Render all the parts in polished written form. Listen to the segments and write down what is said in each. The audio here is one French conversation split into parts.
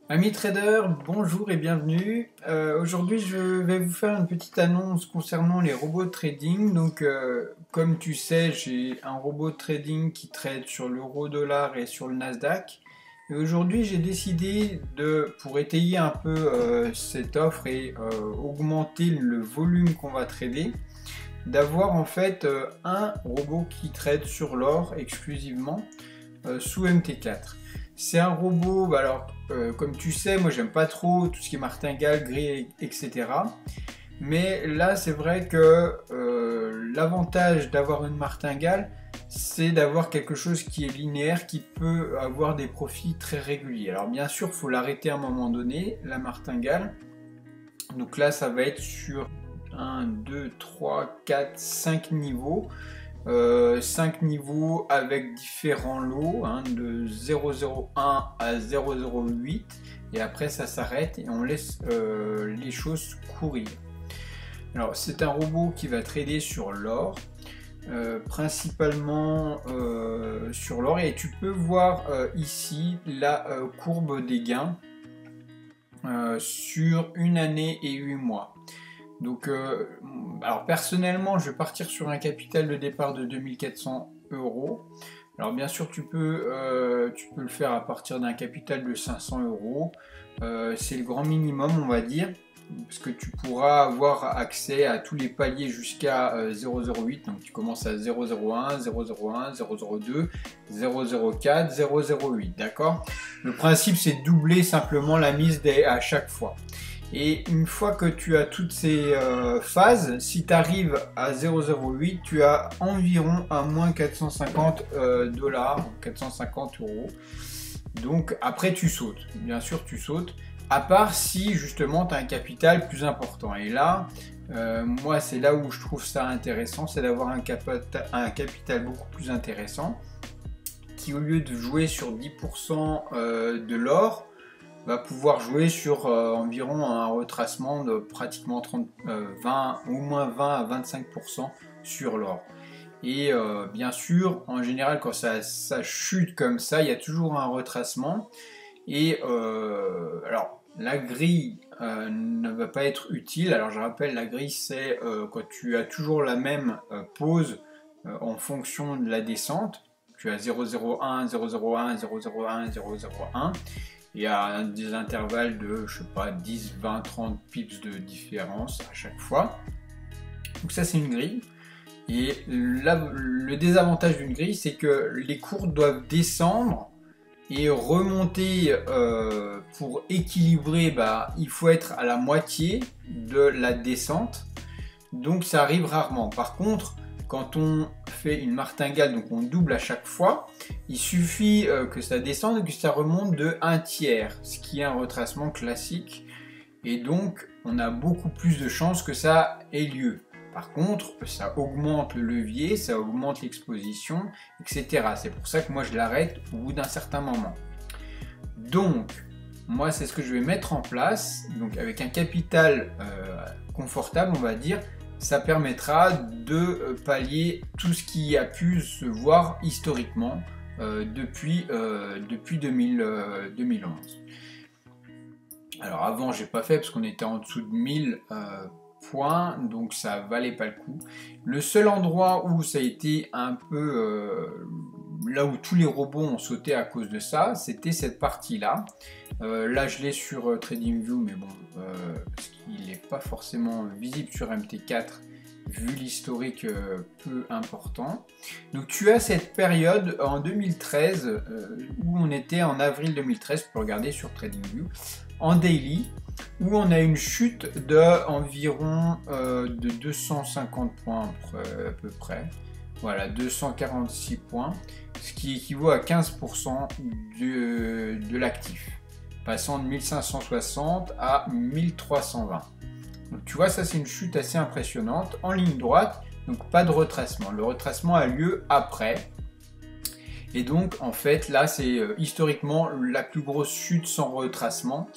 Amis traders, bonjour et bienvenue. Aujourd'hui, je vais vous faire une petite annonce concernant les robots de trading. Donc, comme tu sais, j'ai un robot de trading qui trade sur l'euro-dollar et sur le Nasdaq. Et aujourd'hui, j'ai décidé pour étayer un peu cette offre et augmenter le volume qu'on va trader, d'avoir en fait un robot qui trade sur l'or exclusivement sous MT4. C'est un robot, comme tu sais, moi j'aime pas trop tout ce qui est martingale, gris, etc. Mais là, c'est vrai que l'avantage d'avoir une martingale, c'est d'avoir quelque chose qui est linéaire, qui peut avoir des profits très réguliers. Alors bien sûr, il faut l'arrêter à un moment donné, la martingale. Donc là, ça va être sur 1, 2, 3, 4, 5 niveaux. 5 niveaux avec différents lots, de 0,01 à 0,08, et après ça s'arrête et on laisse les choses courir. Alors c'est un robot qui va trader sur l'or, principalement sur l'or, et tu peux voir ici la courbe des gains sur une année et 8 mois. Donc, alors personnellement, je vais partir sur un capital de départ de 2400 euros. Alors bien sûr, tu peux le faire à partir d'un capital de 500 euros. C'est le grand minimum, on va dire, parce que tu pourras avoir accès à tous les paliers jusqu'à 0,08. Donc tu commences à 0,01, 0,01, 0,02, 0,04, 0,08. D'accord? Le principe, c'est de doubler simplement la mise à chaque fois. Et une fois que tu as toutes ces phases, si tu arrives à 0,08, tu as environ un moins 450 dollars, 450 euros. Donc après tu sautes, bien sûr tu sautes, à part si justement tu as un capital plus important. Et là, moi c'est là où je trouve ça intéressant, c'est d'avoir un capital beaucoup plus intéressant, qui au lieu de jouer sur 10% de l'or, va pouvoir jouer sur environ un retracement de pratiquement 20, au moins 20 à 25% sur l'or. Et bien sûr, en général, quand ça chute comme ça, il y a toujours un retracement. Et alors, la grille ne va pas être utile. Alors, je rappelle, la grille, c'est quand tu as toujours la même pause en fonction de la descente. Tu as 0,01, 0,01, 0,01, 0,01. Il y a des intervalles de, je sais pas, 10, 20, 30 pips de différence à chaque fois. Donc ça, c'est une grille. Et là, le désavantage d'une grille, c'est que les cours doivent descendre et remonter pour équilibrer. Il faut être à la moitié de la descente. Donc ça arrive rarement. Par contre, quand on fait une martingale, donc on double à chaque fois, il suffit que ça descende et que ça remonte de 1/3, ce qui est un retracement classique. Et donc, on a beaucoup plus de chances que ça ait lieu. Par contre, ça augmente le levier, ça augmente l'exposition, etc. C'est pour ça que moi je l'arrête au bout d'un certain moment. Donc, moi c'est ce que je vais mettre en place. Donc avec un capital confortable, on va dire, ça permettra de pallier tout ce qui a pu se voir historiquement depuis 2011. Alors avant, j'ai pas fait parce qu'on était en dessous de 1000 points, donc ça valait pas le coup. Le seul endroit où ça a été un peu là où tous les robots ont sauté à cause de ça, c'était cette partie-là. Là, je l'ai sur TradingView, mais bon, parce qu'il n'est pas forcément visible sur MT4 vu l'historique peu important. Donc tu as cette période en 2013 où on était en avril 2013, pour regarder sur TradingView, en daily, où on a une chute d'environ de 250 points à peu près. Voilà, 246 points, ce qui équivaut à 15% de l'actif, passant de 1560 à 1320. Donc tu vois, ça c'est une chute assez impressionnante, en ligne droite, donc pas de retracement. Le retracement a lieu après. Et donc en fait là c'est historiquement la plus grosse chute sans retracement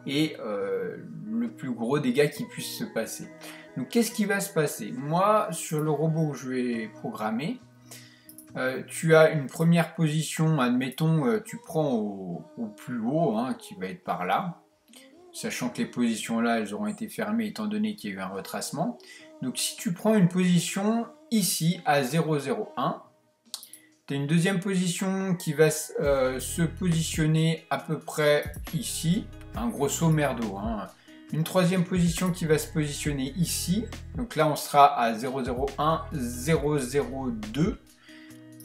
et le plus gros dégât qui puisse se passer. Donc qu'est-ce qui va se passer? Moi sur le robot que je vais programmer, Tu as une première position, admettons, tu prends au plus haut, hein, qui va être par là, sachant que les positions là, elles auront été fermées étant donné qu'il y a eu un retracement. Donc si tu prends une position ici à 0,01, tu as une deuxième position qui va se positionner à peu près ici, un grosso merdo, hein. Une troisième position qui va se positionner ici, donc là on sera à 0,01, 0,02,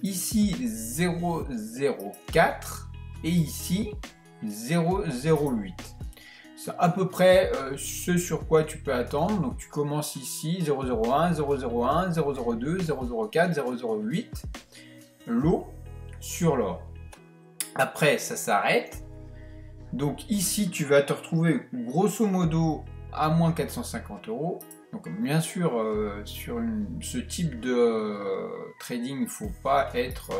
ici 0,04 et ici 0,08. C'est à peu près ce sur quoi tu peux attendre. Donc tu commences ici 0,01, 0,01, 0,02, 0,04, 0,08, l'eau sur l'or. Après ça s'arrête. Donc ici tu vas te retrouver grosso modo à moins 450 €. Donc bien sûr sur ce type de trading il ne faut pas être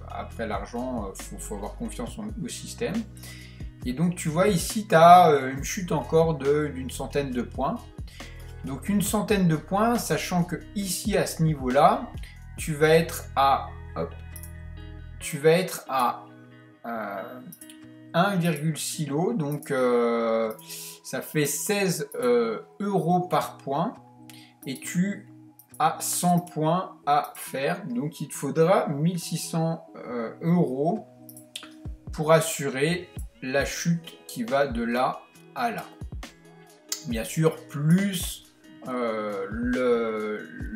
après l'argent, faut avoir confiance au système. Et donc tu vois ici tu as une chute encore d'une centaine de points. Donc une centaine de points, sachant que ici à ce niveau là tu vas être à 1,6 lot, donc ça fait 16 € par point et tu as 100 points à faire, donc il te faudra 1600 € pour assurer la chute qui va de là à là. Bien sûr, plus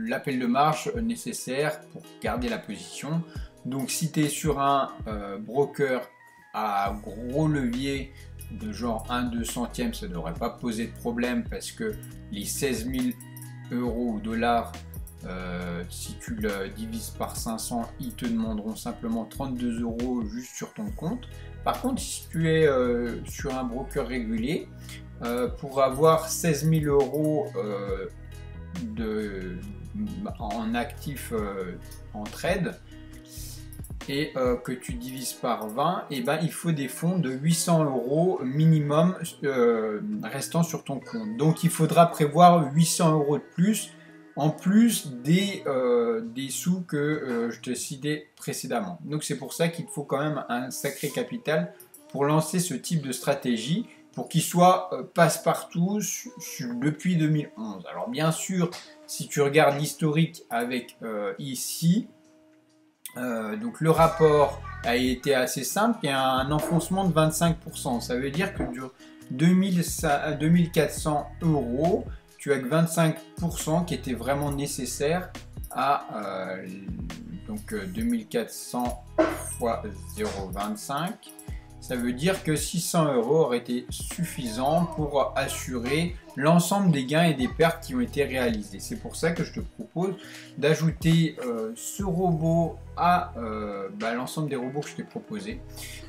l'appel de marge nécessaire pour garder la position. Donc si tu es sur un broker à gros levier de genre 1/2 centième, ça ne devrait pas poser de problème parce que les 16 000 € ou dollars, si tu le divises par 500, ils te demanderont simplement 32 € juste sur ton compte. Par contre, si tu es sur un broker régulier, pour avoir 16 000 € en actifs en trade, et que tu divises par 20, et ben, il faut des fonds de 800 € minimum restant sur ton compte. Donc il faudra prévoir 800 € de plus, en plus des sous que je te citais précédemment. Donc c'est pour ça qu'il faut quand même un sacré capital pour lancer ce type de stratégie, pour qu'il soit passe-partout depuis 2011. Alors bien sûr, si tu regardes l'historique avec ici, donc le rapport a été assez simple, il y a un enfoncement de 25%. Ça veut dire que sur 2400 €, tu as que 25% qui était vraiment nécessaire à donc 2400 fois 0,25. Ça veut dire que 600 € auraient été suffisants pour assurer l'ensemble des gains et des pertes qui ont été réalisés. C'est pour ça que je te propose d'ajouter ce robot à l'ensemble des robots que je t'ai proposé.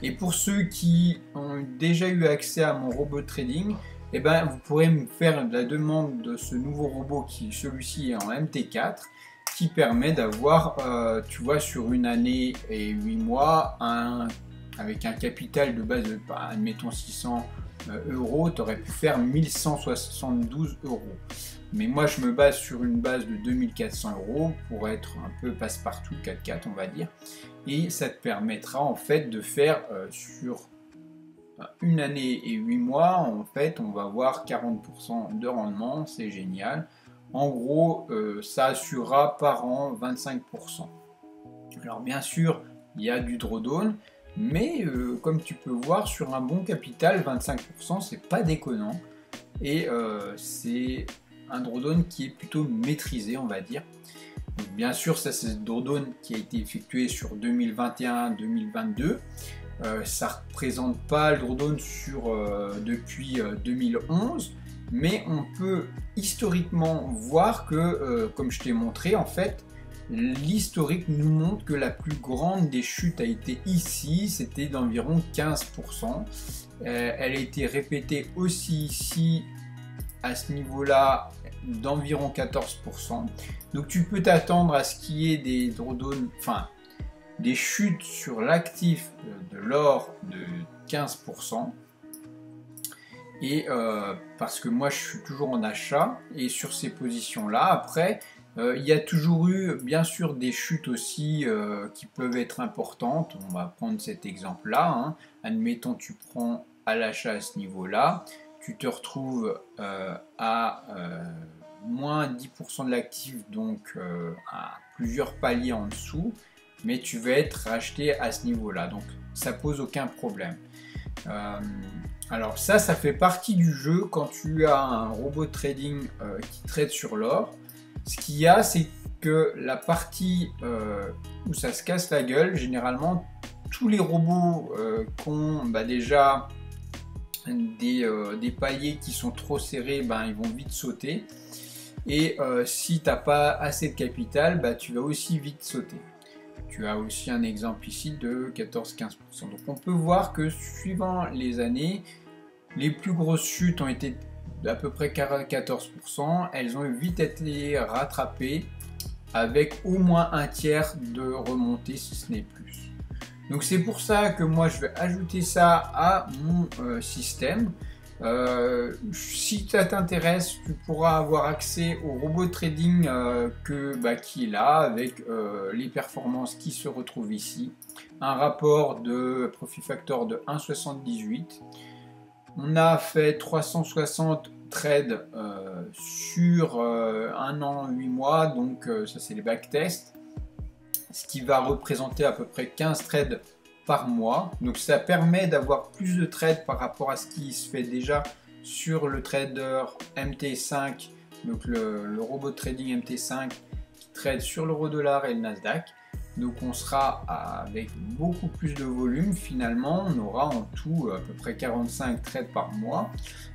Et pour ceux qui ont déjà eu accès à mon robot de trading, eh ben, vous pourrez me faire la demande de ce nouveau robot qui, celui-ci, est en MT4, qui permet d'avoir, tu vois, sur une année et 8 mois, avec un capital de base de, admettons 600 €, tu aurais pu faire 1172 €. Mais moi, je me base sur une base de 2400 € pour être un peu passe-partout, 4x4, on va dire. Et ça te permettra en fait de faire sur une année et 8 mois, en fait, on va avoir 40% de rendement, c'est génial. En gros, ça assurera par an 25%. Alors bien sûr, il y a du drawdown, mais comme tu peux voir, sur un bon capital, 25%, c'est pas déconnant. Et c'est un drawdown qui est plutôt maîtrisé, on va dire. Donc, bien sûr, ça c'est le drawdown qui a été effectué sur 2021-2022. Ça ne représente pas le drawdown depuis 2011, mais on peut historiquement voir que, comme je t'ai montré, en fait, l'historique nous montre que la plus grande des chutes a été ici, c'était d'environ 15%. Elle a été répétée aussi ici, à ce niveau-là, d'environ 14%. Donc tu peux t'attendre à ce qu'il y ait des drawdowns, enfin des chutes sur l'actif de l'or de 15%. Et parce que moi je suis toujours en achat, et sur ces positions là après Il y a toujours eu, bien sûr, des chutes aussi qui peuvent être importantes. On va prendre cet exemple-là, hein. Admettons, tu prends à l'achat à ce niveau-là, tu te retrouves à moins 10% de l'actif, donc à plusieurs paliers en dessous, mais tu vas être racheté à ce niveau-là. Donc ça pose aucun problème. Alors ça fait partie du jeu quand tu as un robot de trading qui trade sur l'or. Ce qu'il y a, c'est que la partie où ça se casse la gueule, généralement, tous les robots qui ont déjà des paliers qui sont trop serrés, ils vont vite sauter. Et si tu n'as pas assez de capital, tu vas aussi vite sauter. Tu as aussi un exemple ici de 14-15%. Donc on peut voir que suivant les années, les plus grosses chutes ont été d'à peu près 14%. Elles ont vite été rattrapées avec au moins un tiers de remontée, si ce n'est plus. Donc c'est pour ça que moi je vais ajouter ça à mon système. Si ça t'intéresse, tu pourras avoir accès au robot trading qui est là, avec les performances qui se retrouvent ici. Un rapport de profit factor de 1,78. On a fait 360 trades sur 1 an, 8 mois, donc ça c'est les backtests, ce qui va représenter à peu près 15 trades par mois. Donc ça permet d'avoir plus de trades par rapport à ce qui se fait déjà sur le trader MT5, donc le robot de trading MT5 qui trade sur l'euro-dollar et le Nasdaq. Donc on sera avec beaucoup plus de volume. Finalement, on aura en tout à peu près 45 trades par mois,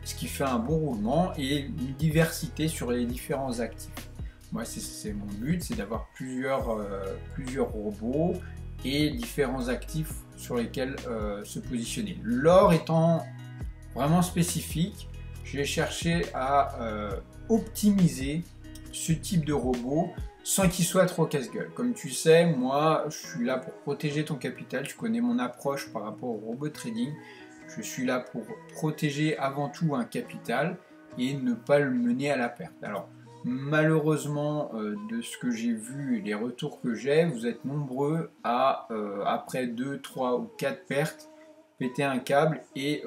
ce qui fait un bon roulement et une diversité sur les différents actifs. Moi, c'est mon but, c'est d'avoir plusieurs robots et différents actifs sur lesquels se positionner. L'or étant vraiment spécifique, j'ai cherché à optimiser ce type de robot sans qu'il soit trop casse-gueule. Comme tu sais, moi, je suis là pour protéger ton capital. Tu connais mon approche par rapport au robot trading. Je suis là pour protéger avant tout un capital et ne pas le mener à la perte. Alors, malheureusement, de ce que j'ai vu et les retours que j'ai, vous êtes nombreux à, après 2, 3 ou 4 pertes, péter un câble et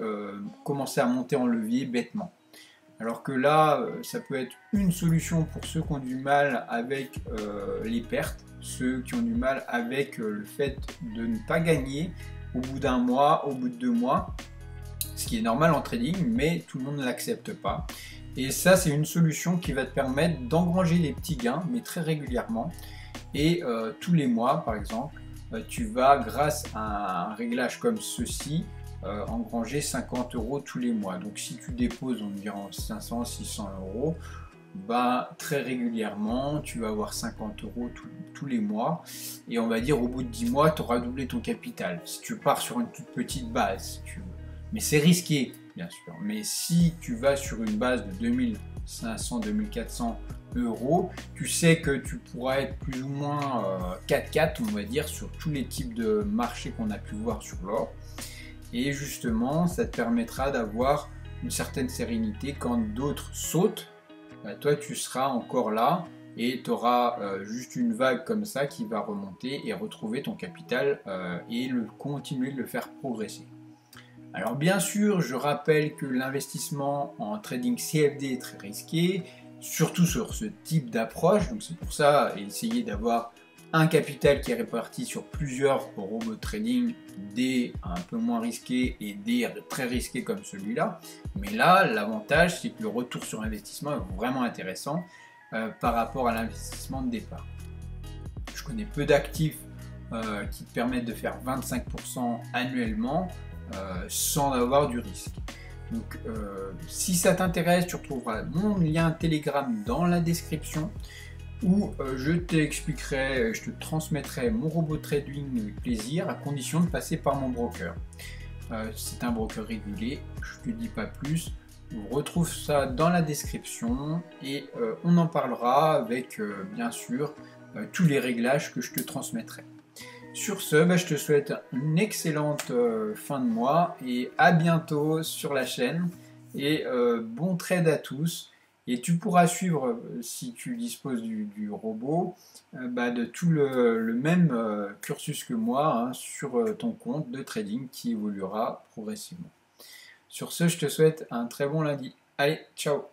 commencer à monter en levier bêtement. Alors que là, ça peut être une solution pour ceux qui ont du mal avec les pertes, ceux qui ont du mal avec le fait de ne pas gagner au bout d'un mois, au bout de 2 mois, ce qui est normal en trading, mais tout le monde ne l'accepte pas. Et ça, c'est une solution qui va te permettre d'engranger les petits gains, mais très régulièrement. Et tous les mois, par exemple, tu vas, grâce à un réglage comme ceci, engranger 50 € tous les mois. Donc si tu déposes environ 500-600 €, très régulièrement, tu vas avoir 50 € tous les mois. Et on va dire au bout de 10 mois, tu auras doublé ton capital. Si tu pars sur une toute petite base, si tu veux. Mais c'est risqué, bien sûr. Mais si tu vas sur une base de 2500-2400 €, tu sais que tu pourras être plus ou moins 4-4, on va dire, sur tous les types de marchés qu'on a pu voir sur l'or. Et justement, ça te permettra d'avoir une certaine sérénité quand d'autres sautent. Toi, tu seras encore là et tu auras juste une vague comme ça qui va remonter et retrouver ton capital et continuer de le faire progresser. Alors bien sûr, je rappelle que l'investissement en trading CFD est très risqué, surtout sur ce type d'approche. Donc c'est pour ça, essayer d'avoir un capital qui est réparti sur plusieurs robots de trading, des un peu moins risqués et des très risqués comme celui-là. Mais là, l'avantage, c'est que le retour sur investissement est vraiment intéressant par rapport à l'investissement de départ. Je connais peu d'actifs qui te permettent de faire 25% annuellement sans avoir du risque. Donc si ça t'intéresse, tu retrouveras mon lien Telegram dans la description où je t'expliquerai, je te transmettrai mon robot de trading avec plaisir à condition de passer par mon broker. C'est un broker régulier, je ne te dis pas plus. On retrouve ça dans la description et on en parlera avec bien sûr tous les réglages que je te transmettrai. Sur ce, je te souhaite une excellente fin de mois et à bientôt sur la chaîne et bon trade à tous Et tu pourras suivre, si tu disposes du robot, de tout le même cursus que moi, hein, sur ton compte de trading qui évoluera progressivement. Sur ce, je te souhaite un très bon lundi. Allez, ciao!